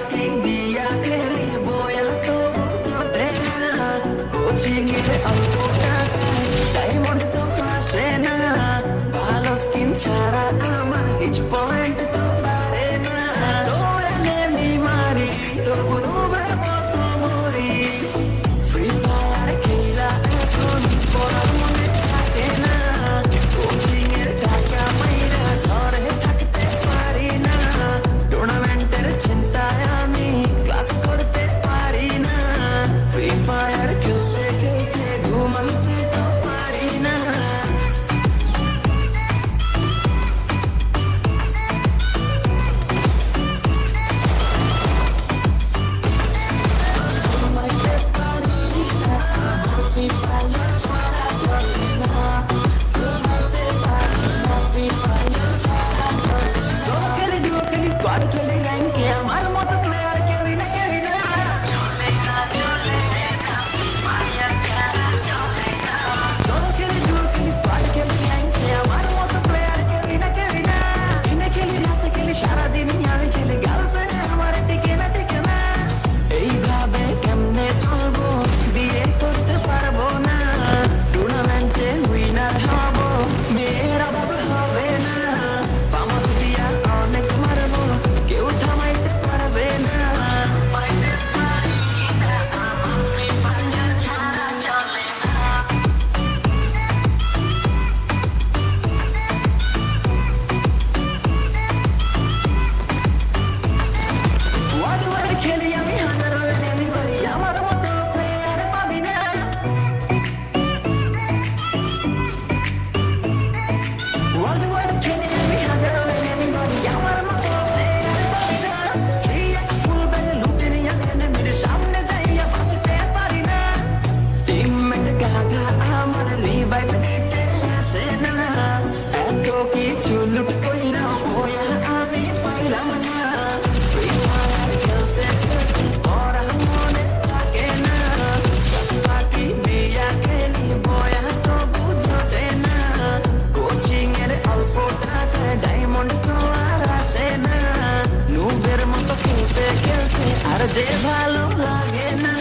ফাঁকি দিয়া খেলি বয়া তবু জোটে না কোচিং এর অল্প টাকায় ডায়মন্ড তো আসে না ভালো স্কিন ছাড়া আমার হিচ পয়েন্ট তো পারে না তোরে নেমি মারি তবু রুবের মতো মরি ফ্রি ফায়ার খেলা এখন পড়ার মনে থাকে না কোচিং এর টাকা মাইরা ঘরে থাকতে পারি না টুর্নামেন্টের চিন্তায় আমি ক্লাস করতে পারি না ফ্রি ফায়ার খেলতে খেলতে ঘুমাইতে তো পারি না ঘুমাইতে পারি না ফ্রি ফায়ার ছাড়া চলে না ঘুমাইতে পারি না ফ্রি ফায়ার ছাড়া চলে না সোলো খেলি ডুও খেলি স্কোয়াড খেলি র্যাঙ্কে আমার মতো প্লেয়ার কেউই না কেউই না চলে না চলে না ফ্রি ফায়ার ছাড়া চলে না সোলো খেলি ডুও খেলি স্কোয়াড খেলি র্যাঙ্কে আমার মতো প্লেয়ার কেউই না কেউই না দিনে খেলি রাতে খেলি সারাদিনই আমি খেলি গার্লফ্রেন্ড আমার টিকে না এইভাবে কেমনে চলবো বিয়ে করতে পারবো না টুর্নামেন্টে উইনার হব মেয়ের অভাব হবে না পামস দিয়া অনেক মারবো কেউ থামাইতে পারবে না পাইতে পারি না আমার ফ্রি ফায়ার ছাড়া চলে না ওয়ার্ল্ড ওয়াইড খেলি আমি হাজারো এনিমি মারি আমার মতো প্লেয়ার পাবি না ওয়ার্ল্ড ওয়াইড খেলি আমি হাজারো এনিমি মারি আমার মতো প্লেয়ার পাবি না 3x ফুল ব্যাগে লুটে নিয়ে এনিমির সামনে যাইয়া বাঁচতে পারি না টিমমেট গাধা আমার রিভাইভ দিতে আসে না এত কিছু লুট কইরা হইয়া আমি পাইলাম না ফ্রি ফায়ার খেলতে খেলতে পড়া মনে থাকে না ফাঁকি দিয়া খেলি বয়া তবু জোটে না কোচিং এর অল্প টাকায় ডায়মন্ড তো আর আসে না নুবের মতো খেলতে খেলতে আর যে ভালো লাগে না